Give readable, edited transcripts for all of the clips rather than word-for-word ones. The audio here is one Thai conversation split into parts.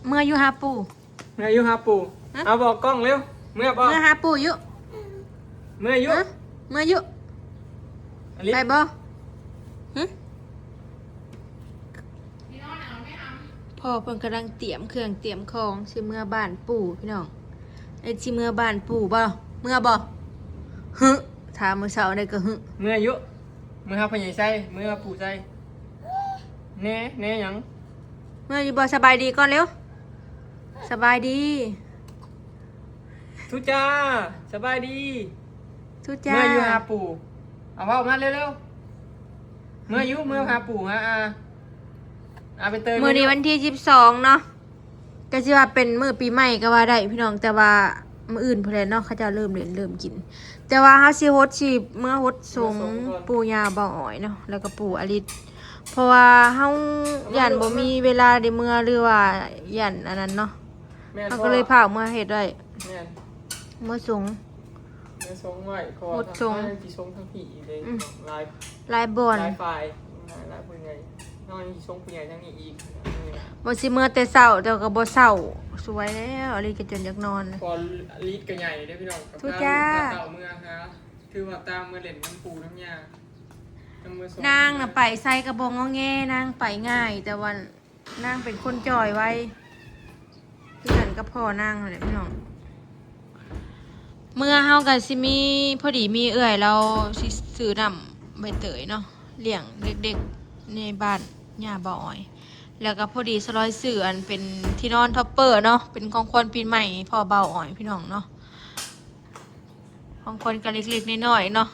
เมื่ออยู่หาปู่ เมื่ออยู่หาปู่เอาบอกกล้องเร็วเมื่อบอก เมื่อหาปู่อยู่ เมื่ออยู่ เมื่ออยู่ไปบ่หึพ่อเพิ่นกำลังเตรียมเครื่องเตรียมของสิเมื่อบ้านปู่พี่น้องไอ้สิเมื่อบ้านปู่บ่เมื่อบ่ฮึถามมื้อเช้าได้ก็ฮึ เมื่ออยู่เมื่อหาพ่อใหญ่ใส่เมื่อปู่ใส่แน่หยัง เมื่ออยู่บ่สบายดีก่อนเร็วสบายดี ทุจ้าสบายดี ทุจ้า เมื่ออยู่หาปู่เอาว่ามาเร็วๆเมื่ออยู่เมื่อหาปู่ฮะไปเติม มื้อนี้วันที่12เนาะก็สิว่าเป็นมื้อปีใหม่ก็ว่าได้พี่น้องแต่ว่ามื้ออื่นพุ่นแหละเนาะเขาจะเริ่มเล่นเริ่มกิน แต่ว่าเฮาสิฮดสิเมื่อฮดสงปู่ย่าบ่อ้อยเนาะแล้วก็ปู่อลิศเพราะว่าเฮาย่านบ่มีเวลาได้เมื่อหรือว่าย่านอันนั้นเนาะเฮาก็เลยพาเมื่อเฮ็ดไว้ แม่น เมื่อสง เมื่อทรงไว้ขอ หมดทรง ที่ทรงทั้งผีเลยลาย ลายบ่อน ลายไฟลายผู้ใหญ่นอนที่ทรงผู้ใหญ่ทั้งนี้อีก บ่สิเมื่อแต่เช้าแต่ก็บ่เช้าสวยแล้วอลิศก็จนอยากนอน พอลีดกันใหญ่ได้พี่น้องกับ ทุจ้า เต่าเมืองฮะถือว่าตามเมื่อเล่นน้ำปูน้ำยาน้ำมือทรง นางน่ะไปใส่กระบองงอแงนางไปง่าย แต่ว่านางเป็นคนจ่อยไว้ที่กันก็พ่อนางนั่นแหละพี่น้องเมื่อเฮากันสิมีพอดีมีเอื่อยเราสิซื้อนำใบเตยเนาะเลี้ยงเด็กๆในบ้านย่าบ่ออย แล้วก็พอดีสลอยซื้ออันเป็นที่นอนท็อปเปอร์เนาะเป็นของขวัญปีใหม่พ่อเบาอ่อยพี่น้องเนาะของขวัญกันเล็กๆน้อยๆเนาะ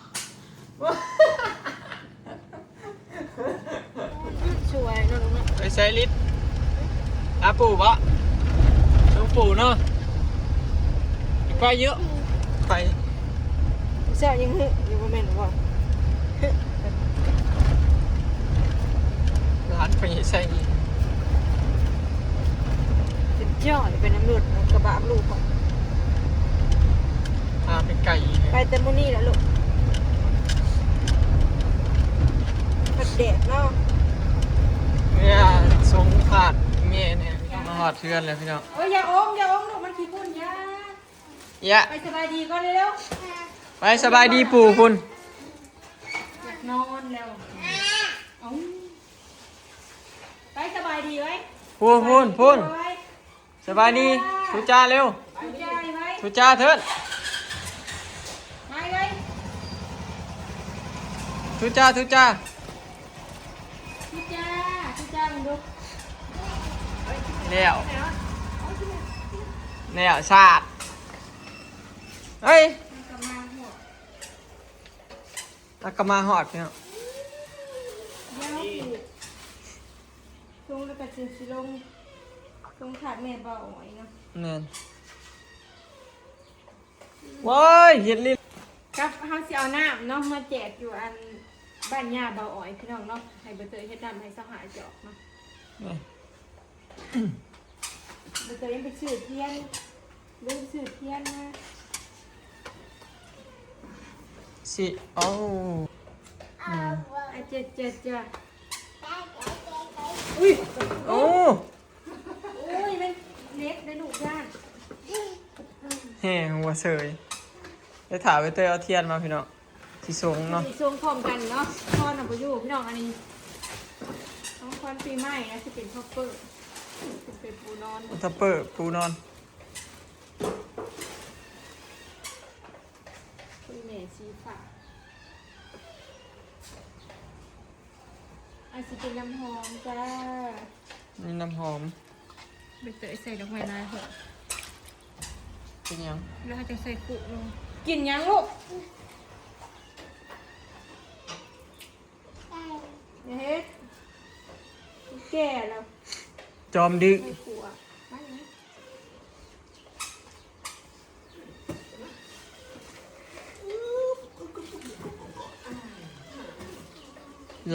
สวยเนาะลูกเนาะ ไปใส่ลิดปู่ปะน้องปู่เนาะไปเยอะไป เสียยังหึอยู่บ่แม่นว่า ร้านไปใส่ เป็นยอดเป็นน้ำเลือดกระบะลูกของ เป็นไก่ ไปแต่มื้อนี้แหละลูกผัดแดดเนาะ เนี่ยทรงขาดเมียเนี่ยมาหอดเทือนเลยพี่น้อง โอ้ยอย่าอมลูกมันขี้ฝุ่นยา เยอะ ไปสบายดีก่อนเร็ว ไปสบายดีปู่คุณ ๆอยากนอนแล้วเอ้าไปสบายดีไว้ พูนสบายดีทุจ้าเร็ว ทุจ้าไว้ ทุจ้าเถิด มาไว้ ทุจ้า ทุจ้ามึงดู แล้วชาติเฮ้ย กลับมาหัว ตะกมาหอดพี่น้อง ยาวลงแล้วก็สิลงขาดแม่เบาหน่อยเนาะ เนี่ยว้ายเห็นลิ้น ครับเฮาสิเอาน้ำเนาะมาแจกอยู่อันบ้านย่าเบาอ้อยพี่น้องเนาะให้ใบเตยเฮ็ดน้ำให้สหายจอกเนาะใบเตยยังไปซื้อเทียนลืมซื้อเทียนนะ สิโอ้ เจ็ดอุ้ย โอ้ อุ้ยมันเล็กได้ลูกย่าน แห่หัวเสยไปถามไปเตยเอาเทียนมาพี่น้องที่สูงเนาะ สิส่งพร้อมกันเนาะพ่อน่ะบ่อยู่พี่น้องอันนี้ของขวัญปีใหม่นะสิเป็นท็อปเปอร์เป็นปูนอน ทัปเปอร์ปูนอน คุณแม่สีฟ้าอันสิเป็นน้ำหอมจ้า นี่น้ำหอม ใบเตยใส่ดอกไม้ลายเหรอ เป็นยัง แล้วจะใส่กุลงกินยังลูกเฮ็ดแก่แล้ว จอมดื้อ ไม่กลัวไม่นะ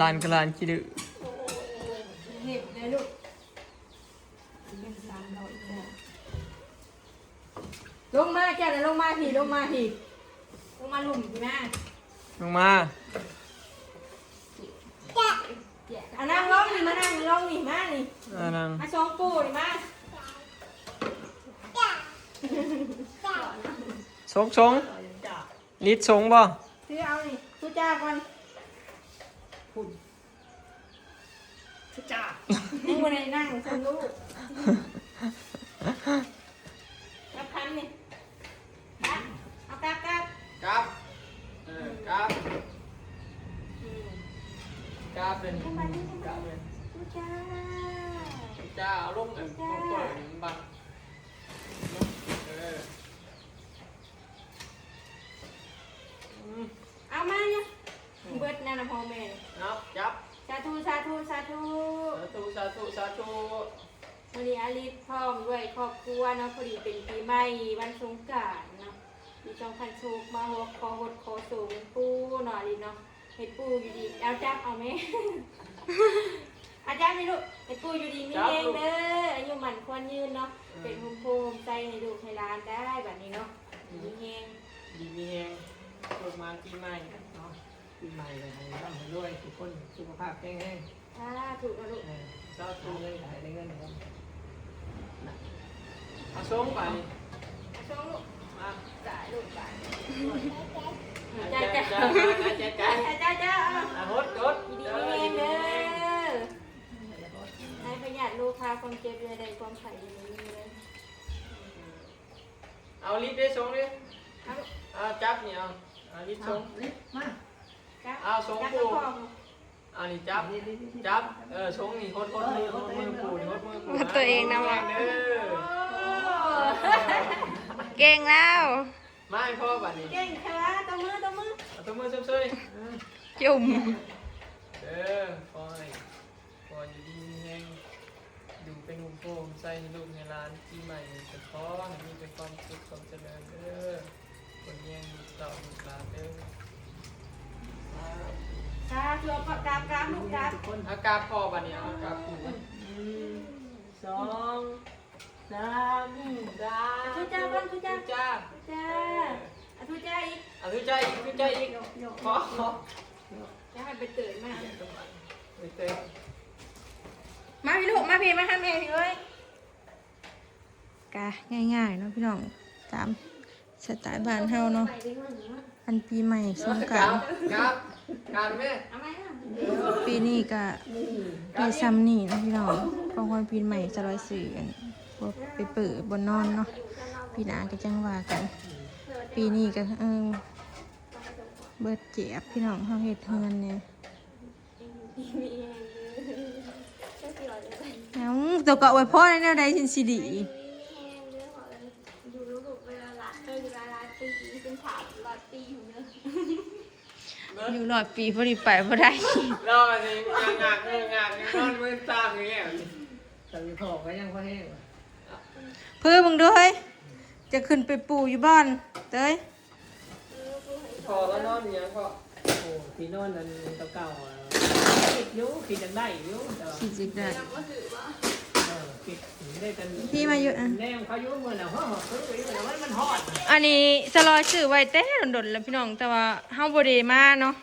ลานกระลานขี้ดื้อ เห็บเลยลูกเป็น300จ้ะลงมาจ้ะลงมาผีลงมาหลุมพี่แม่ ลงมา นั่งร้องนี่มานั่งร้องนี่มานี่ นั่ง มาสองปูนี่มา สงลิดสงบ่ ซื้อเอานี่ทุจ้าก่อนทุจ้านี่วันไหนนั่งฉันลูกรับพันนี่เอากลับ ครับครับครับเป็นครับเป็น ทุจ้า จ้าเอาลงเปิดบังเอามาเนี่ยเบิดนั่นนะพ่อแม่ นับจับ สาธุ สาธุ วันนี้อาลิศพร้อมด้วยครอบครัวเนาะพอดีเป็นปีใหม่วันสงกรานต์เนาะมีจองพันโชคมาหัวคอหดคอสูงปูหน่อยลิเนาะเห็ดปูอยู่ดีเอาจับเอาไหม อาจารย์นี่ลูกเห็ดปูอยู่ดีมีเองเด้ออายุหมันควรยืนเนาะเป็นภูมิภูมิใจให้ลูกให้ร้านได้แบบนี้เนาะมีเอง ดีมีแหงเปิดมาปีใหม่เนาะปีใหม่เลยร่ำให้รวยทุกคนสุขภาพแข็งแรง ถ้าถูกนะลูก เจ้าตูเลยขายได้เงินครับเอาส่งไป ชงลูก มา จ่ายลูกจ่าย จ้าจ้าจ้าจ้าจ้าฮด ดีมีเองเด้อให้ประหยัดลูกค้าความเจ็บเลยใดความไข่ดีเลย เอาลิฟต์ได้ส่งดิ เอาลูก เอาจับเนี่ยเอาลิฟต์ส่ง มา จับ เอาส่ง จับ ปู กระป๋อง เอานี่จับส่งนี่ฮดมือปูนี่ฮดมือปู ตัวเองนะ วะ วะ เด้อ เก่งแล้ว มาให้พ่อบัดนี้ เก่งค่ะตัวมือ เอาตัวมือช่วย จุ่ม เออปล่อยอยู่ดีแห้งดูเป็นหุ่มโป่งใส่ให้ลูกในร้านปีใหม่จะขอให้มีแต่ความสุขความเจริญเด้อคนแย่งต่อลูกหลานเด้อ กาชัวร์กราบลูกกราบ อากาศพอบัดนี้อากาศปู2 3 ทุจ้าก่อนทุจ้า จ้า จ้าทุจ้าอีก เอาทุใจอีกขอ จะให้ไปเตือนมาก ไปเต้น มาพี่ลูกมาพี่มาทำเองพี่เอ้ยกะง่ายๆเนาะพี่น้องตามสไตล์บ้านเฮาเนาะอันปีใหม่สงกรานต์ ครับการแม่ เอาไหมอ่ะ ปีนี้ก็ปีซ้ำนี่นะพี่น้องของคนปีใหม่จะลอยสื่อกันพวกไปเปิดบนนอนเนาะปีหน้าก็จังว่ากัน ปีนี้ก็เบิดเจ็บพี่น้องเฮาเฮ็ดเฮือนเนี่ยเอาตัวเกาะไว้พ่อในแนวใดสินสิดี อยู่รู้สึกเวลาละเวลาละปีเป็นถามละปีอยู่เนอะ อยู่หลอดปีพอดีไปพอได้ รออันนี้งากนอนมือตามอย่างเงี้ย แต่มีของก็ยังพอแห้ง เพื่อมึงด้วยจะขึ้นไปปูอยู่บ้านเต้ย พอแล้วนอนอย่างก็ โอ้ที่นอนนั้นเก่าคิดอยู่คิดจังได้อยู่แต่ว่า สิจิกได้ คิดได้กัน พี่มาอยู่อ่ะ แนมเขาอยู่เมื่อน่ะมันฮอด อันนี้สลอยสื่อไว้แต่ดนๆแล้วพี่น้องแต่ว่าเฮาบ่ได้มาเนาะ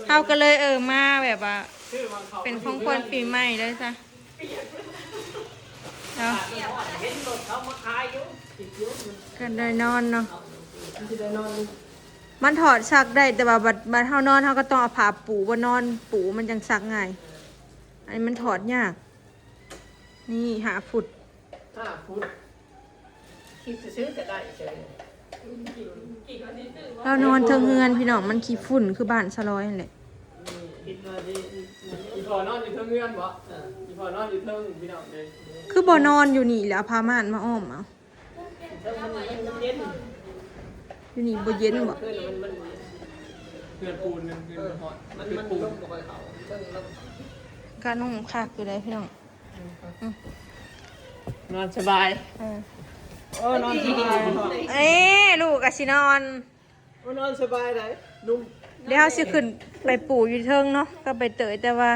เฮาก็เลยมาแบบว่า ชื่อมันเขา เป็นของคนปีใหม่เลยจ้ะเนาะ เห็นรถเขามาขายอยู่คิดอยู่มัน ก็ได้นอนเนาะ สิได้นอน มันถอดซักได้แต่ว่าบัดเฮานอนเฮาก็ต้องเอาผ้าปูบ่นอนปูมันจังซักง่ายอันนี้มันถอดยากนี่หาฟุต 5 ฟุตคิดซื้อก็ได้เฉย เรานอนเทิงเฮือนพี่น้องมันขี้ฝุ่นคือบ้านสลอยนั่นแหละ คิดว่าสิ อีพอนอนอยู่เทิงเงื่อนบ่อีพอนอนอยู่เทิงพี่น้องเลย คือบ่นอนอยู่นี่แล้วเอาผ้าม่านมาอ้อมเอา เย็น อยู่นี่บ่เย็นบ่ ขึ้นมัน เพื่อนปูนนึงเพื่อนหอด มันลงกับเขาเบิ่งแล้ว การนุ่งคักอยู่ได้พี่น้อง นอนสบาย เออ โอ้นอนสบาย เอ้ลูกก็สินอน โอ้นอนสบายเลยนุ่ม เดี๋ยวเฮาสิขึ้นไปปู่อยู่เทิงเนาะก็ไปเตยแต่ว่า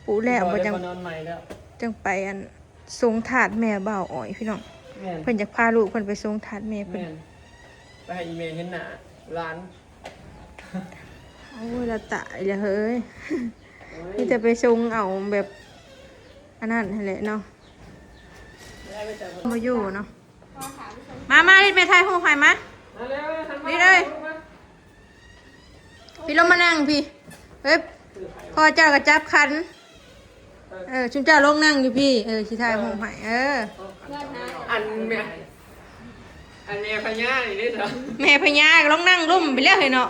ปู่แล้วบ่จัง นอนใหม่แล้ว จังไปอันทรงถาดแม่บ่าวอ้อยพี่น้อง แม่น เพิ่นอยากพาลูกเพิ่นไปทรงถาดแม่เพิ่น แม่นไปให้อีเมลเห็นหน้าร้าน โอ้ยละตายแล้วเฮ้ยนี่จะไปทรงเอาแบบอันนั้นนั่นแหละเนาะ ได้ไปแต่ บ่อยู่เนาะ พ พอถามฉัน มาเล่นแม่ไทยหูหายมา มาเร็วทำมา นี่เลย พี่ลงมานั่งพี่เฮ้ยพ่อเจ้าก็จับคันชุนเจ้าลงนั่งอยู่พี่ชิไทยหูหายเพื่อนนะ อันเมียพญานี่นี่เถอะ แม่พญาก็ลงนั่งร่มไปเรื่อยเนาะ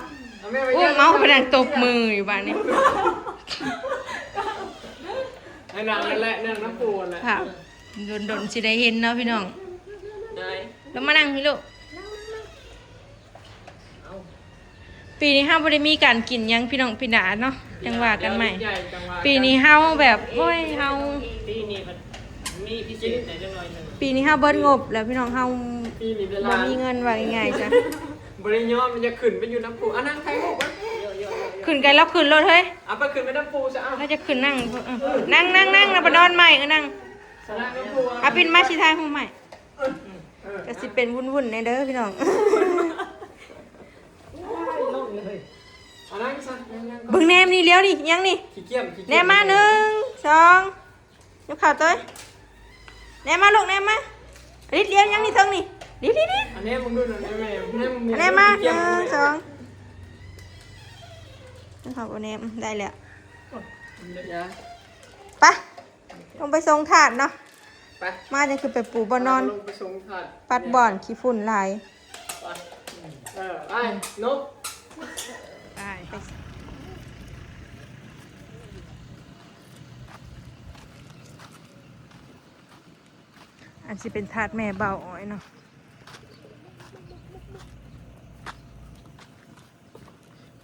โอ้เมาไปนั่งตบมืออยู่บ้านนี้ ไอ้นางนั่นแหละนั่งน้ำปูนแหละ ค่ะโดนสิได้เห็นเนาะพี่น้อง นาย ลงมานั่งพี่ลูกปีนี้ห้าบ่ได้มีการกินหยังพี่น้องพี่หนาเนาะจังว่ากันใหม่ ปีนี้เฮาแบบโอ้ยเฮา ปีนี้มันมีพิเศษในจังหน่อยหนึง ปีนี้เฮาเบิดงบแล้วพี่น้องเฮา ปีนี้เว บ่ ลา มีเงินว่าง่ายๆจ้ะ บริยอมมันจะขึ้นไปอยู่น้ำปูอ่ะนั่งใครบอกว่า ขึ้นไกลแล้วขึ้นรถเฮ้ย อ่ะไปขึ้นไปน้ำปูจะเอา น่าจะขึ้นนั่งนั่งแล้วไปนอนใหม่นั่ง สนามน้ำปู อ่ะปินมาสิทายหูใหม่ก็สิเป็นวุ่นๆในเด้อพี่น้อง ลงเลย อ่ะนั่งซะนั่ง เบิ่งแนมนี่เลี้ยวนี่ยังนี่ ขี้เกียจ แนมมา1 2ยกขาตัวแนมมาลูกแนมมาลิดเลี้ยวยังนี่เทิงนี่ลิด อันนี้มึงดูหน่อยแม่แนมมา1 2ยกขาตัวแนมได้แล้ว อย่า ไปลงไปส่งถาดเนาะ ไป มาจะคือไปปูบ่อนอน ลงไปส่งถาด ปัดบ่อนขี้ฝุ่นหลาย ไปนก ไปอันสิเป็นถาดแม่เบาอ้อยเนาะ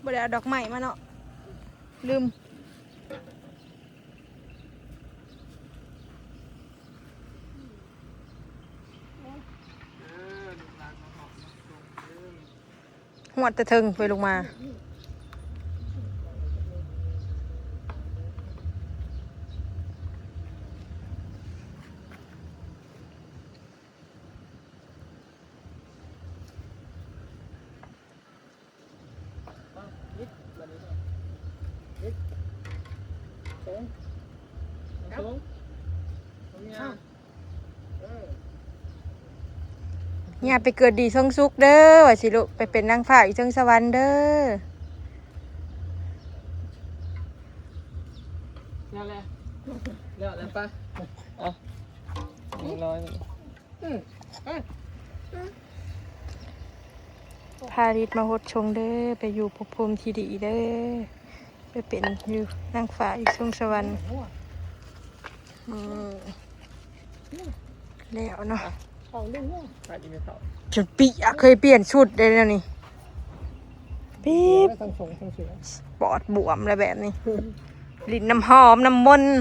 บ่ได้เอาดอกไม้มาเนาะลืมหวดตะเทิงไปลงมาอย่าไปเกิดดีทรงสุกเด้อว่าสิลูกไปเป็นนางฟ้าอยู่เทิงสวรรค์เด้อ นั่นแหละเดี๋ยวแล้วปะอ่ะ100 พาริดมาหดชงเด้อไปอยู่ภพภูมิที่ดีเด้อไปเป็นอยู่นางฟ้าอยู่เทิงสวรรค์แล้วเนาะ ขาดอีกไม่เท่า จนปีอะเคยเปลี่ยนชุดได้แล้วนี่ปี๊บ ทั้งส่งทั้งเสีย ปอดบวมอะไรแบบนี้ ลิ้นน้ำหอมน้ำมนต์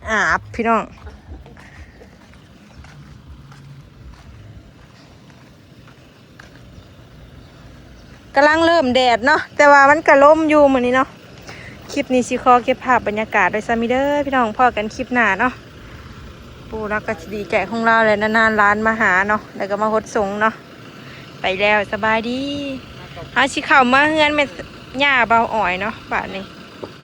อาบพี่น้องกำลังเริ่มแดดเนาะแต่ว่ามันก็ล่มอยู่เหมือนนี้เนาะคลิปนี้สิขอเก็บภาพบรรยากาศโดยซามิเดอร์พี่น้องพอกันคลิปหน้าเนาะปูรักก็ดีใจของเราเลยนานๆร้านมาหาเนาะแล้วก็มาหดสงเนาะไปแล้วสบายดีหาสิเข่ามาเฮือนแม่ย่าเบาอ่อยเนาะบาดนี้